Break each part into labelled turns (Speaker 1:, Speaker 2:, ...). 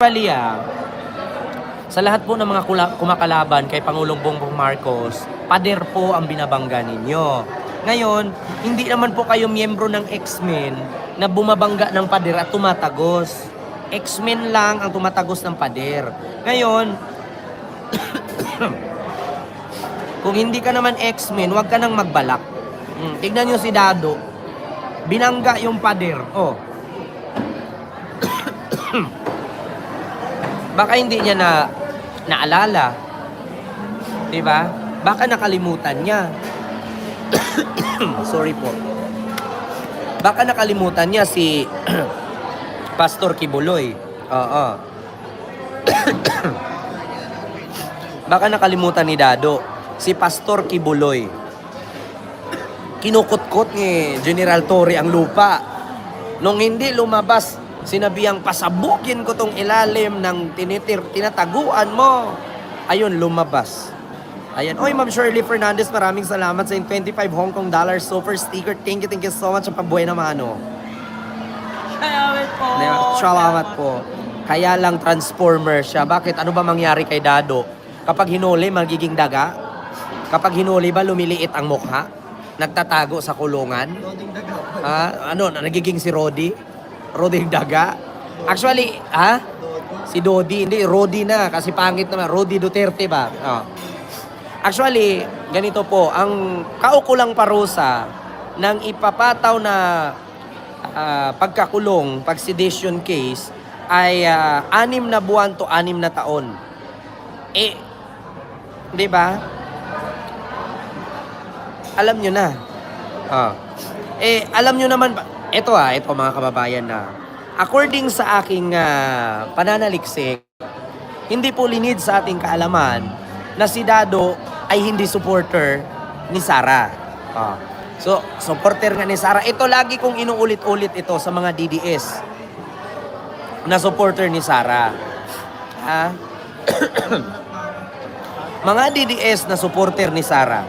Speaker 1: Actually, sa lahat po ng mga kumakalaban kay Pangulong Bongbong Marcos, pader po ang binabangga ninyo. Ngayon, hindi naman po kayo miyembro ng X-Men na bumabangga ng pader at tumatagos. X-Men lang ang tumatagos ng pader. Ngayon, kung hindi ka naman X-Men, huwag ka nang magbalak. Tignan nyo si Dado. Binangga yung pader. Oh. Baka hindi niya naalala. 'Di ba? Baka nakalimutan niya. Sorry po. Baka nakalimutan niya si Pastor Kibuloy. Oo. Baka nakalimutan ni Dado si Pastor Kibuloy. Kinukutkot ni General Torre ang lupa. Nung hindi lumabas, sinabihang pasabukin ko tong ilalim ng tinataguan mo. Ayun, lumabas. Ayan. Oy, Ma'am Shirley Fernandez, maraming salamat sa 25 Hong Kong dollars super sticker. Thank you so much. Ang pabuhay na mano. Salamat po. Kaya lang transformer siya. Bakit? Ano ba mangyari kay Dado? Kapag hinuli, magiging daga? Kapag hinuli ba, lumiliit ang mukha? Nagtatago sa kulungan? Nagiging si Rodi? Roding daga? Actually, si Dodi, hindi, Rodi na, kasi pangit naman, Rodi Duterte ba? Actually, ganito po, ang kaukulang parusa ng ipapataw na pagkakulong, pag-sedition case, ay 6 na buwan to 6 na taon. Di ba? Alam nyo na. Alam nyo naman, ito mga kababayan na, according sa aking pananaliksik, hindi po linid sa ating kaalaman na si Dado ay hindi supporter ni Sara. So, supporter nga ni Sara. Ito lagi kong inuulit-ulit ito sa mga DDS na supporter ni Sara. Mga DDS na supporter ni Sara.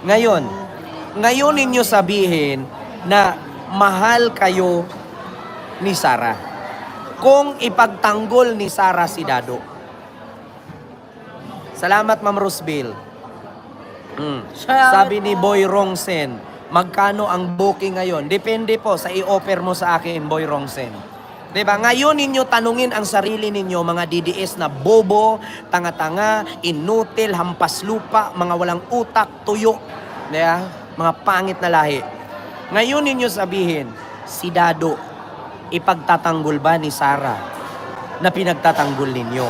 Speaker 1: Ngayon ninyo sabihin na mahal kayo ni Sara kung ipagtanggol ni Sara si Dado. Salamat, Ma'am Rosville. Sabi ni Boy Rongsen, magkano ang booking ngayon? Depende po sa i-offer mo sa akin, Boy Rongsen. Diba? Ngayon ninyo tanungin ang sarili ninyo, mga DDS na bobo, tanga-tanga, inutil, hampas lupa, mga walang utak, tuyo. Diba? Mga pangit na lahi. Ngayon ninyo sabihin, si Dado, ipagtatanggol ba ni Sara na pinagtatanggol ninyo?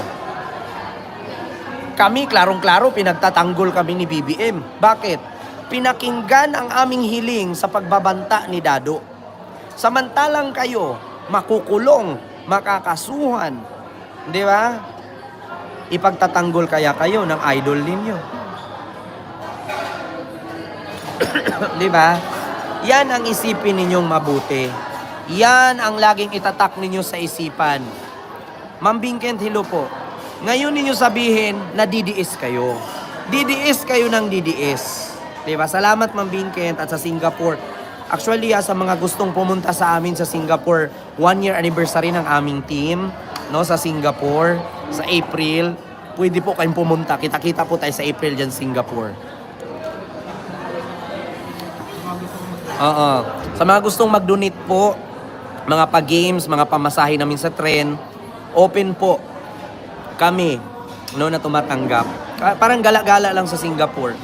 Speaker 1: Kami, klarong-klaro, pinagtatanggol kami ni BBM. Bakit? Pinakinggan ang aming hiling sa pagbabanta ni Dado. Samantalang kayo, makukulong, makakasuhan. Di ba? Ipagtatanggol kaya kayo ng idol ninyo. Di ba? Yan ang isipin ninyong mabuti. Yan ang laging itatak ninyo sa isipan. Ma'am Bingkent, hello po. Ngayon ninyo sabihin na DDS kayo. DDS kayo ng DDS. Diba? Salamat, Ma'am Bingkent, at sa Singapore. Actually, sa mga gustong pumunta sa amin sa Singapore, 1-year anniversary ng aming team, no, sa Singapore, sa April. Pwede po kayong pumunta. Kita-kita po tayo sa April dyan, Singapore. Sa mga gustong mag-donate po, mga pa-games, mga pamasahe namin sa tren, open po kami, no, na tumatanggap. Parang gala-gala lang sa Singapore.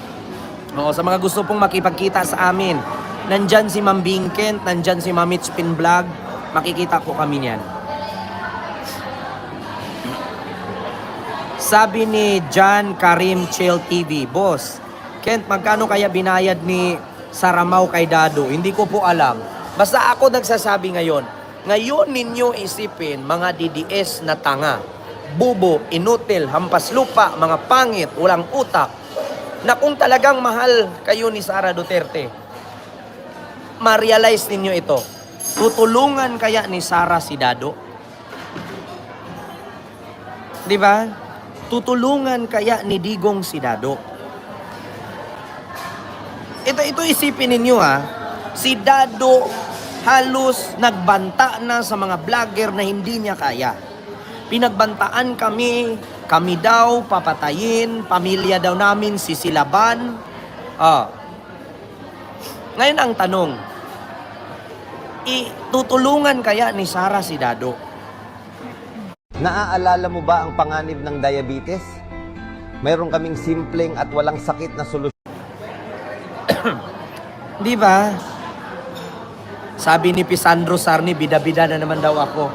Speaker 1: Sa mga gusto pong makipagkita sa amin, nandyan si Ma'am Bingkent, nandyan si Ma'am Mitchpin Vlog, makikita po kami niyan. Sabi ni John Karim Chill TV, Boss, Kent, magkano kaya binayad ni Saramao kay Dado? Hindi ko po alam. Basta ako nagsasabi ngayon. Ngayon ninyo isipin, mga DDS na tanga, bubo, inutil, hampas lupa, mga pangit, walang utak, na kung talagang mahal kayo ni Sara Duterte, ma-realize ninyo ito. Tutulungan kaya ni Sara si Dado? Diba? Tutulungan kaya ni Digong si Dado? Ito isipin ninyo si Dado halos nagbanta na sa mga vlogger na hindi niya kaya. Pinagbantaan kami daw papatayin, pamilya daw namin sisilaban. Ngayon ang tanong, tutulungan kaya ni Sara si Dado?
Speaker 2: Naaalala mo ba ang panganib ng diabetes? Mayroon kaming simpleng at walang sakit na solusyon.
Speaker 1: Di ba? Sabi ni Pisandro Sarni, bida-bida na naman daw ako.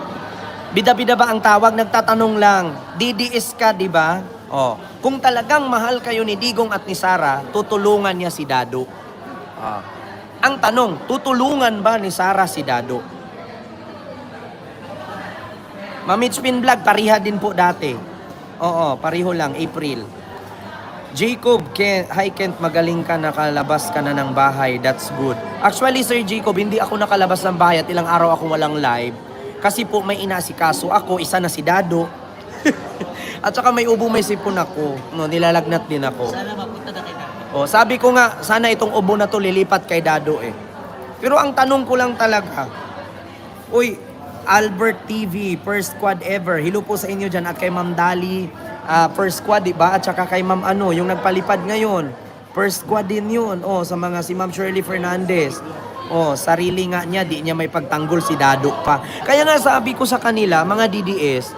Speaker 1: Bida-bida ba ang tawag? Nagtatanong lang. DDS ka, di ba? Kung talagang mahal kayo ni Digong at ni Sara, tutulungan niya si Dado. Ang tanong, tutulungan ba ni Sara si Dado? Mamitspin Vlog, pariha din po dati. Oo, pariho lang, April. Jacob, hi Kent, magaling ka, nakalabas ka na ng bahay, that's good. Actually, Sir Jacob, hindi ako nakalabas ng bahay at ilang araw akong walang live. Kasi po may inasikaso ako, isa na si Dado. At saka may ubo, may sipon ako. No, nilalagnat din ako.
Speaker 3: Sana mapunta na kay Dado.
Speaker 1: Sabi ko nga, sana itong ubo na to lilipat kay Dado eh. Pero ang tanong ko lang talaga, uy, Albert TV, first squad ever. Hello po sa inyo dyan at kay Ma'am Dali, first squad, diba? At saka kay Ma'am yung nagpalipad ngayon. First squad din yun. Sa mga si Ma'am Shirley Fernandez. Sarili nga niya, di niya may pagtanggol si Dado pa. Kaya nga sabi ko sa kanila, mga DDS,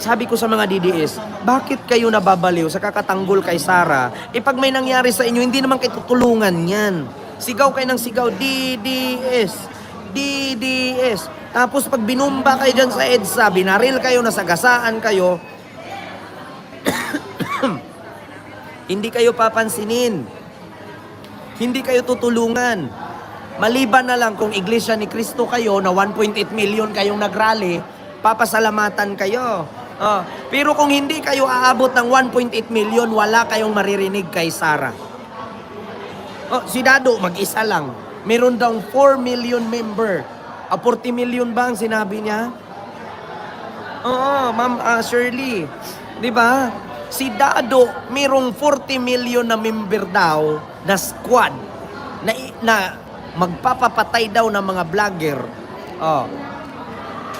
Speaker 1: sabi ko sa mga DDS, bakit kayo nababaliw sa kakatanggol kay Sara? Pag may nangyari sa inyo, hindi naman kayo tutulungan yan. Sigaw kayo ng sigaw, DDS, DDS. Tapos pag binumba kayo dyan sa EDSA, binaril kayo, nasagasaan kayo, hindi kayo papansinin. Hindi kayo tutulungan. Maliban na lang kung Iglesia ni Cristo kayo na 1.8 million kayong nagrally, papasalamatan kayo. Pero kung hindi kayo aabot ng 1.8 million, wala kayong maririnig kay Sara. Si Dado, mag-isa lang. Meron daw 4 million member. 40 million ba ang sinabi niya? Ma'am Shirley. Di ba? Si Dado, merong 40 million na member daw na squad na magpapapatay daw ng mga vlogger.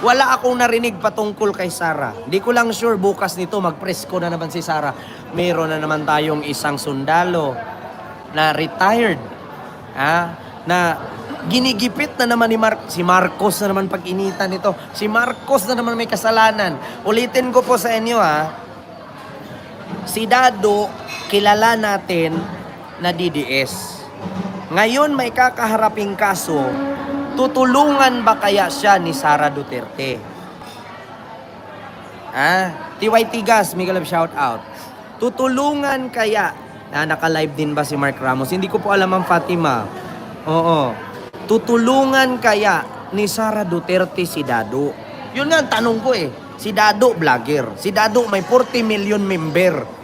Speaker 1: Wala akong narinig patungkol kay Sara. Di ko lang sure bukas nito mag-press ko na naman si Sara. Meron na naman tayong isang sundalo na retired. Na ginigipit na naman ni si Marcos na naman pag-initan nito. Si Marcos na naman may kasalanan. Ulitin ko po sa inyo si Dado, kilala natin na DDS. Ngayon may kakaharaping kaso, tutulungan ba kaya siya ni Sara Duterte? TYT Gas, Miguel of shout out. Tutulungan kaya, naka-live din ba si Mark Ramos? Hindi ko po alam ang Fatima. Tutulungan kaya ni Sara Duterte si Dado? Yun nga ang tanong ko eh. Si Dado, vlogger. Si Dado may 40 million member.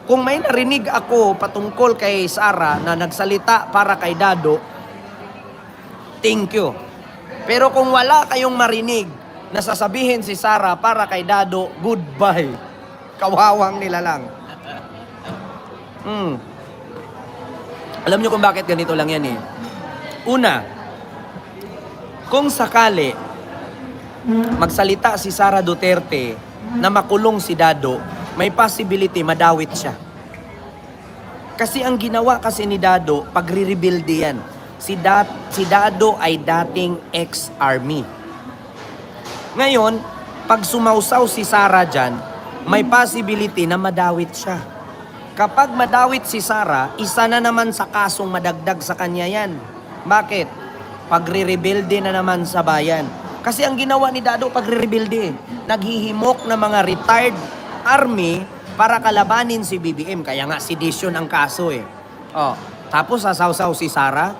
Speaker 1: Kung may narinig ako patungkol kay Sara na nagsalita para kay Dado, thank you. Pero kung wala kayong marinig na sasabihin si Sara para kay Dado, goodbye. Kawawang nila lang. Alam nyo kung bakit ganito lang yan eh. Una, kung sakali magsalita si Sara Duterte na makulong si Dado, may possibility madawit siya. Kasi ang ginawa kasi ni Dado, pagre-rebuild yan. Si Dado ay dating ex-army. Ngayon, pag sumausaw si Sara dyan, may possibility na madawit siya. Kapag madawit si Sara, isa na naman sa kasong madagdag sa kanya yan. Bakit? Pagre-rebuild na naman sa bayan. Kasi ang ginawa ni Dado, pagre-rebuild naghihimok na mga retired army para kalabanin si BBM. Kaya nga sedition ang kaso eh. Tapos sasaw-saw si Sara,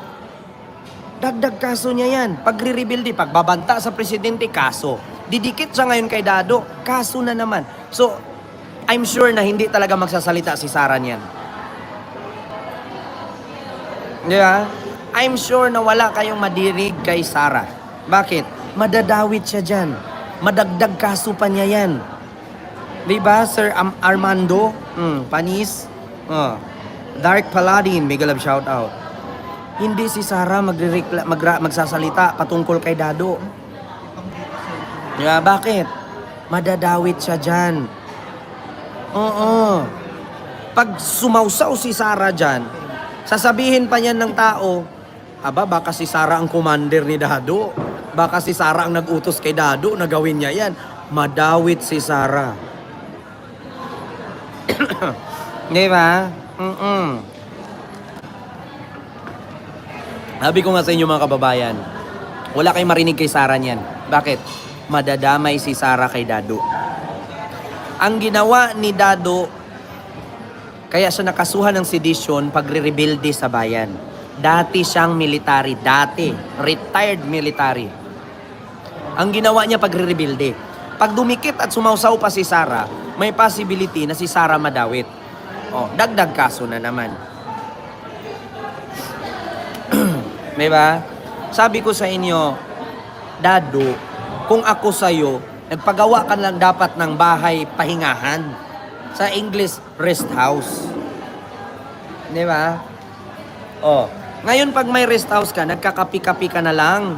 Speaker 1: dagdag kaso niya yan. Pagre-rebuild, pagbabanta sa presidente, kaso. Didikit siya ngayon kay Dado, kaso na naman. So, I'm sure na hindi talaga magsasalita si Sara niyan. Di ba? I'm sure na wala kayong madirig kay Sara. Bakit? Madadawit siya dyan. Madagdag kaso pa niya yan. Di ba, Sir Armando? Panis? Dark Paladin, mega love shout out. Hindi si Sara magsasalita patungkol kay Dado. Di ba? Bakit? Madadawit siya dyan. Oo. Pag sumausaw si Sarah dyan, sasabihin pa niyan ng tao, aba, baka si Sarah ang commander ni Dado. Baka si Sarah ang nag-utos kay Dado na gawin niya yan. Madawit si Sarah. Di ba? Sabi ko nga sa inyo mga kababayan, wala kayong marinig kay Sarah niyan. Bakit? Madadamay si Sarah kay Dado. Ang ginawa ni Dado, kaya siya nakasuhan ng sedition pagre-rebelde sa bayan. Dati siyang military, retired military. Ang ginawa niya pagre-rebelde. Pag dumikit at sumausaw pa si Sarah, may possibility na si Sarah madawit. Oh, dagdag kaso na naman. Diba? Sabi ko sa inyo, Dado, kung ako sa'yo, nagpagawa ka lang dapat ng bahay pahingahan. Sa English, rest house. Diba? Oh. Ngayon, pag may rest house ka, nagkakapi-kapi ka na lang.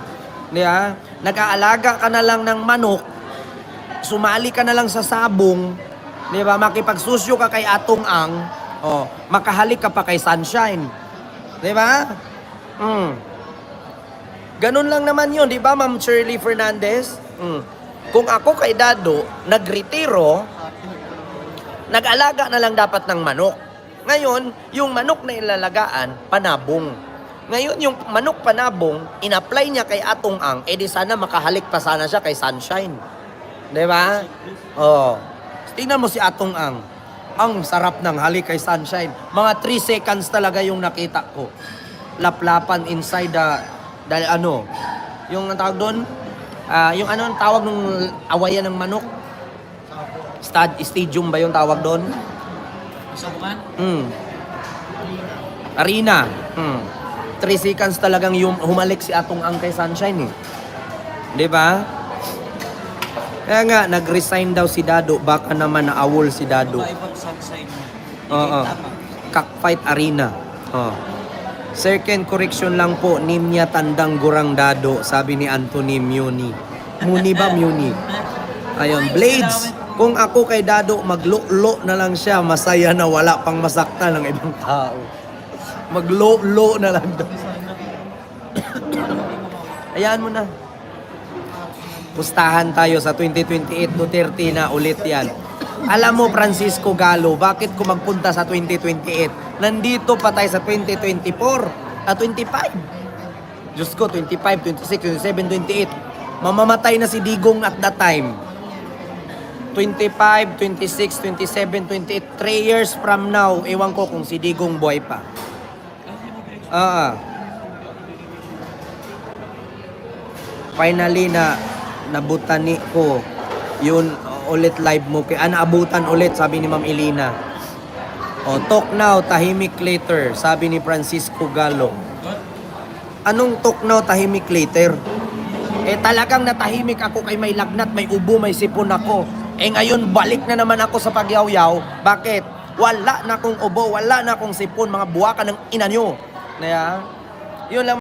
Speaker 1: Diba? Nag-aalaga ka na lang ng manok. Sumali ka na lang sa sabong. Diba? Makipagsusyo ka kay Atong Ang. Oh. Makahalik ka pa kay Sunshine. Diba? Ganun lang naman yun, di ba, Ma'am Shirley Fernandez? Kung ako kay Dado, nagretiro, nag-alaga na lang dapat ng manok. Ngayon, yung manok na ilalagaan, panabong. Ngayon, yung manok panabong, in-apply niya kay Atong Ang, edi sana makahalik pa sana siya kay Sunshine. Di ba? Oh. Tingnan mo si Atong Ang. Ang sarap ng halik kay Sunshine. Mga 3 seconds talaga yung nakita ko. Laplapan inside dahil ano, yung ang tawag doon, yung ano ang tawag ng awayan ng manok? Stadium ba yung tawag doon?
Speaker 3: Sabungan?
Speaker 1: Arena. 3 seconds talagang yung humalik si Atong Ang kay Sunshine eh. Di ba? Kaya nga, nag-resign daw si Dado, baka naman na-awol si Dado.
Speaker 3: Iba-ibang sunshine.
Speaker 1: Oo. Cockfight Arena. Oh. Second correction lang po, Nimya Tandang Gurang Dado, sabi ni Anthony Muni. Muni ba? Muni. Ayun, Blades. Kung ako kay Dado, maglo-lo na lang siya. Masaya na wala pang masaktan ng ibang tao. Maglo-lo na lang daw. Ayan mo na. Pustahan tayo sa 2028 Duterte na ulit yan. Alam mo, Francisco Galo, bakit ko magpunta sa 2028? Nandito pa tayo sa 2024, 25. Diyos ko, 25, 26, 27, 28. Mamamatay na si Digong at that time. 25, 26, 27, 28, 3 years from now, ewan ko kung si Digong buhay pa. Finally na nabutani ko yun ulit live mo kay naabutan ulit, sabi ni Ma'am Elina. Talk now, tahimik later, sabi ni Francisco Galo. Anong talk now, tahimik later? Talagang natahimik ako kay may lagnat, may ubo, may sipon ako. Ngayon balik na naman ako sa pagyaw-yaw. Bakit? Wala na akong ubo, wala na akong sipon, mga buwakan ng ina nyo. Yun lang.